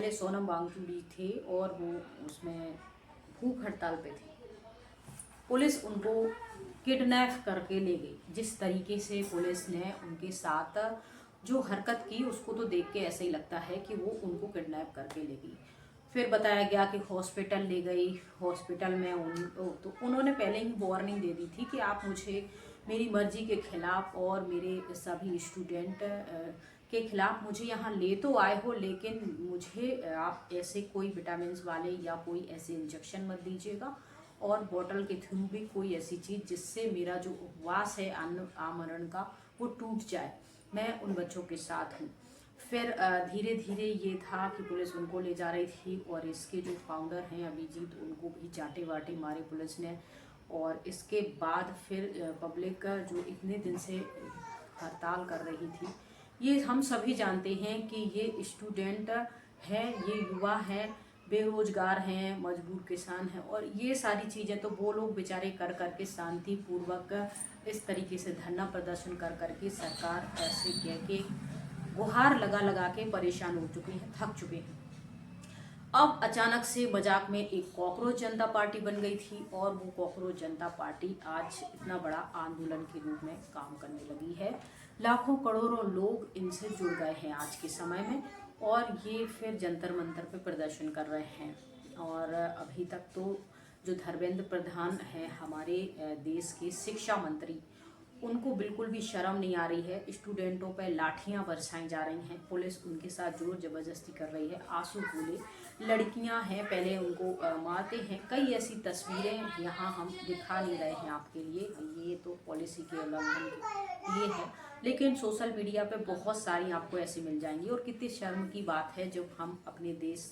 पहले सोनम वांगचुक थे और वो उसमें भूख हड़ताल पे थे। पुलिस उनको किडनैप करके ले गई। जिस तरीके से पुलिस ने उनके साथ जो हरकत की उसको तो देख के ऐसा ही लगता है कि वो उनको किडनैप करके ले गई। फिर बताया गया कि हॉस्पिटल ले गई। हॉस्पिटल में तो उन्होंने पहले ही वार्निंग दे दी थी कि आप मुझे मेरी मर्जी के खिलाफ और मेरे सभी स्टूडेंट के खिलाफ मुझे यहाँ ले तो आए हो, लेकिन मुझे आप ऐसे कोई विटामिन वाले या कोई ऐसे इंजेक्शन मत दीजिएगा और बॉटल के थ्रू भी कोई ऐसी चीज़ जिससे मेरा जो उपवास है अन्न आमरण का वो टूट जाए। मैं उन बच्चों के साथ हूँ। फिर धीरे धीरे ये था कि पुलिस उनको ले जा रही थी और इसके जो फाउंडर हैं अभिजीत, उनको भी चाटे वाटे मारे पुलिस ने। और इसके बाद फिर पब्लिक जो इतने दिन से हड़ताल कर रही थी, ये हम सभी जानते हैं कि ये स्टूडेंट हैं, ये युवा हैं, बेरोजगार हैं, मजबूर किसान हैं, और ये सारी चीज़ें तो वो लोग बेचारे कर करके शांतिपूर्वक इस तरीके से धरना प्रदर्शन कर करके सरकार ऐसे कह के गुहार लगा लगा के परेशान हो चुके हैं, थक चुके हैं। अब अचानक से मजाक में एक कॉकरोच जनता पार्टी बन गई थी और वो कॉकरोच जनता पार्टी आज इतना बड़ा आंदोलन के रूप में काम करने लगी है। लाखों करोड़ों लोग इनसे जुड़ गए हैं आज के समय में, और ये फिर जंतर मंतर पे प्रदर्शन कर रहे हैं। और अभी तक तो जो धर्मेंद्र प्रधान हैं हमारे देश के शिक्षा मंत्री, उनको बिल्कुल भी शर्म नहीं आ रही है। स्टूडेंटों पर लाठियां बरसाई जा रही हैं, पुलिस उनके साथ जोर जबरदस्ती कर रही है। आंसू गोले, लड़कियां हैं पहले उनको मारते हैं। कई ऐसी तस्वीरें यहाँ हम दिखा नहीं रहे हैं आपके लिए, ये तो पॉलिसी के उल्लंघन ये है, लेकिन सोशल मीडिया पे बहुत सारी आपको ऐसी मिल जाएंगी। और कितनी शर्म की बात है जब हम अपने देश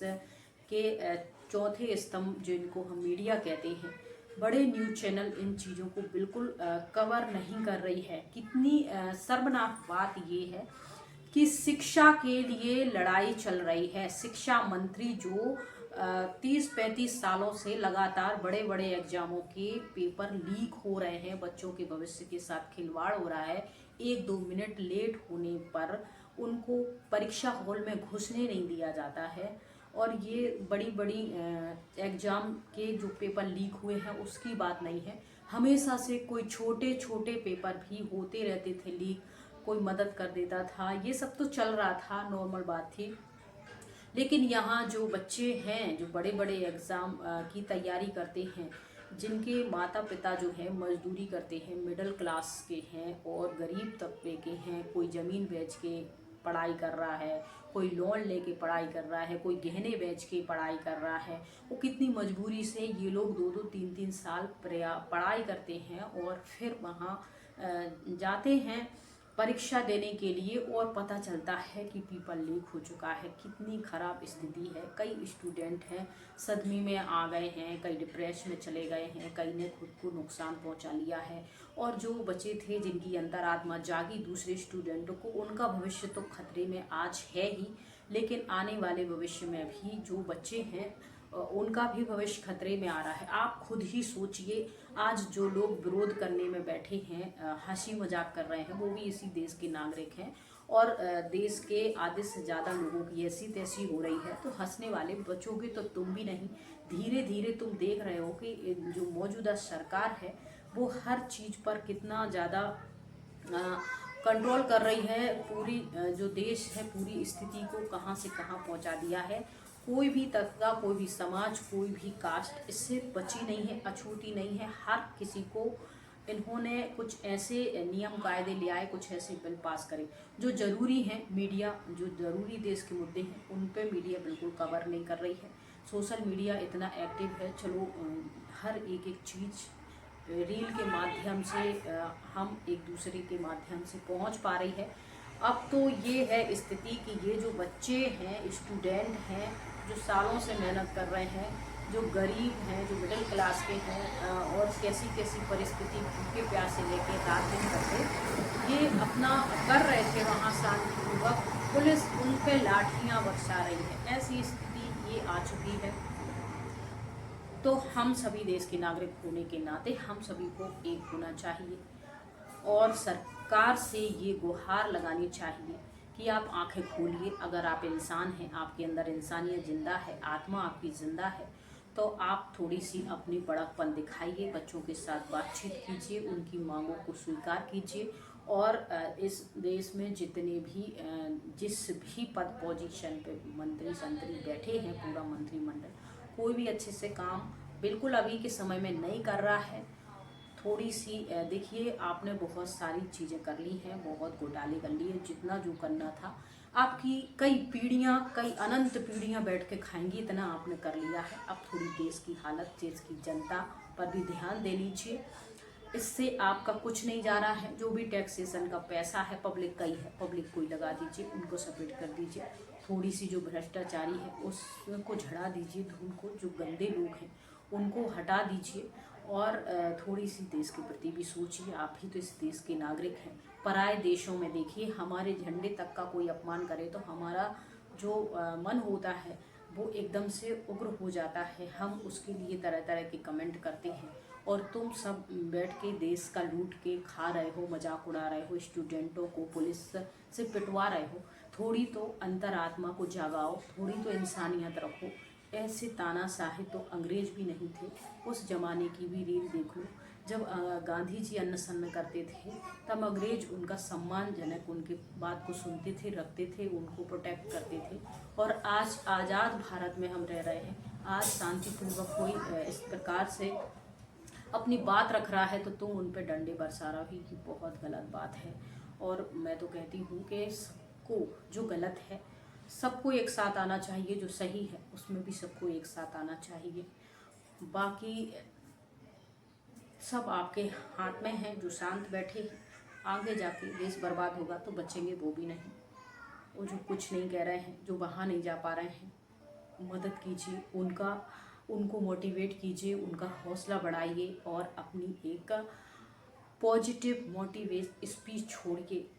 के चौथे स्तंभ जिनको हम मीडिया कहते हैं, बड़े न्यूज़ चैनल इन चीज़ों को बिल्कुल कवर नहीं कर रही है। कितनी शर्मनाक बात ये है कि शिक्षा के लिए लड़ाई चल रही है। शिक्षा मंत्री जो 30-35 सालों से लगातार बड़े बड़े एग्जामों के पेपर लीक हो रहे हैं, बच्चों के भविष्य के साथ खिलवाड़ हो रहा है, 1-2 मिनट लेट होने पर उनको परीक्षा हॉल में घुसने नहीं दिया जाता है। और ये बड़ी बड़ी एग्ज़ाम के जो पेपर लीक हुए हैं उसकी बात नहीं है, हमेशा से कोई छोटे छोटे पेपर भी होते रहते थे लीक, कोई मदद कर देता था, ये सब तो चल रहा था, नॉर्मल बात थी। लेकिन यहाँ जो बच्चे हैं जो बड़े बड़े एग्ज़ाम की तैयारी करते हैं, जिनके माता पिता जो हैं मजदूरी करते हैं, मिडिल क्लास के हैं और गरीब तबके के हैं, कोई ज़मीन बेच के पढ़ाई कर रहा है, कोई लोन लेके पढ़ाई कर रहा है, कोई गहने बेच के पढ़ाई कर रहा है, वो कितनी मजबूरी से ये लोग 2-2 3-3 साल पढ़ाई करते हैं और फिर वहाँ जाते हैं परीक्षा देने के लिए, और पता चलता है कि पेपर लीक हो चुका है। कितनी ख़राब स्थिति है। कई स्टूडेंट हैं सदमे में आ गए हैं, कई डिप्रेशन में चले गए हैं, कई ने खुद को नुकसान पहुंचा लिया है, और जो बचे थे जिनकी अंतरात्मा जागी दूसरे स्टूडेंटों को, उनका भविष्य तो खतरे में आज है ही, लेकिन आने वाले भविष्य में भी जो बच्चे हैं उनका भी भविष्य खतरे में आ रहा है। आप खुद ही सोचिए, आज जो लोग विरोध करने में बैठे हैं, हंसी मजाक कर रहे हैं, वो भी इसी देश के नागरिक हैं, और देश के आधे से ज़्यादा लोगों की ऐसी तैसी हो रही है, तो हंसने वाले बचोगे तो तुम भी नहीं। धीरे धीरे तुम देख रहे हो कि जो मौजूदा सरकार है वो हर चीज़ पर कितना ज़्यादा कंट्रोल कर रही है। पूरी जो देश है पूरी स्थिति को कहाँ से कहाँ पहुँचा दिया है। कोई भी तबका, कोई भी समाज, कोई भी कास्ट इससे बची नहीं है, अछूती नहीं है। हर किसी को इन्होंने कुछ ऐसे नियम कायदे ले आए, कुछ ऐसे बिल पास करे जो ज़रूरी हैं। मीडिया जो ज़रूरी देश के मुद्दे हैं उन पे मीडिया बिल्कुल कवर नहीं कर रही है। सोशल मीडिया इतना एक्टिव है, चलो हर एक एक चीज़ रील के माध्यम से हम एक दूसरे के माध्यम से पहुंच पा रही है। अब तो ये है स्थिति कि ये जो बच्चे हैं, स्टूडेंट हैं, जो सालों से मेहनत कर रहे हैं, जो गरीब हैं, जो मिडिल क्लास के हैं, और कैसी कैसी परिस्थिति भूखे प्यासे लेके रात दिन करते ये अपना कर रहे थे वहाँ शांतिपूर्वक, पुलिस उन पे लाठियाँ बरसा रही है। ऐसी स्थिति ये आ चुकी है। तो हम सभी देश के नागरिक होने के नाते हम सभी को एक होना चाहिए और सरकार से ये गुहार लगानी चाहिए कि आप आंखें खोलिए। अगर आप इंसान हैं, आपके अंदर इंसानियत जिंदा है, आत्मा आपकी जिंदा है, तो आप थोड़ी सी अपनी बड़कपन दिखाइए, बच्चों के साथ बातचीत कीजिए, उनकी मांगों को स्वीकार कीजिए। और इस देश में जितने भी जिस भी पद पोजीशन पे मंत्री संतरी बैठे हैं, पूरा मंत्रिमंडल, कोई भी अच्छे से काम बिल्कुल अभी के समय में नहीं कर रहा है। थोड़ी सी देखिए, आपने बहुत सारी चीज़ें कर ली हैं, बहुत घोटाले कर लिए, जितना जो करना था आपकी कई पीढ़ियां, कई अनंत पीढ़ियां बैठ के खाएंगी, इतना आपने कर लिया है। अब थोड़ी देश की हालत, देश की जनता पर भी ध्यान दे लीजिए। इससे आपका कुछ नहीं जा रहा है। जो भी टैक्सेशन का पैसा है पब्लिक का ही है, पब्लिक को ही लगा दीजिए, उनको सपोर्ट कर दीजिए। थोड़ी सी जो भ्रष्टाचारी है उसको झड़ा दीजिए, धूल को, जो गंदे लोग हैं उनको हटा दीजिए। और थोड़ी सी देश के प्रति भी सोचिए, आप ही तो इस देश के नागरिक हैं। पराए देशों में देखिए, हमारे झंडे तक का कोई अपमान करे तो हमारा जो मन होता है वो एकदम से उग्र हो जाता है। हम उसके लिए तरह तरह के कमेंट करते हैं, और तुम सब बैठ के देश का लूट के खा रहे हो, मजाक उड़ा रहे हो, स्टूडेंटों को पुलिस से पिटवा रहे हो। थोड़ी तो अंतरात्मा को जगाओ, थोड़ी तो इंसानियत रखो। ऐसे तानाशाही तो अंग्रेज भी नहीं थे। उस जमाने की भी रील देख लो, जब गांधी जी अनशन करते थे, तब अंग्रेज उनका सम्मानजनक उनके बात को सुनते थे, रखते थे, उनको प्रोटेक्ट करते थे। और आज आज़ाद भारत में हम रह रहे हैं, आज शांतिपूर्वक कोई इस प्रकार से अपनी बात रख रहा है तो तुम उन पे डंडे बरसा रहा ही, कि बहुत गलत बात है। और मैं तो कहती हूँ कि सबको जो गलत है, सबको एक साथ आना चाहिए, जो सही है उसमें भी सबको एक साथ आना चाहिए। बाकी सब आपके हाथ में है। जो शांत बैठे हैं, आगे जाके देश बर्बाद होगा तो बचेंगे वो भी नहीं। वो जो कुछ नहीं कह रहे हैं, जो वहाँ नहीं जा पा रहे हैं, मदद कीजिए उनको मोटिवेट कीजिए, उनका हौसला बढ़ाइए, और अपनी एक पॉजिटिव मोटिवेट स्पीच छोड़िए।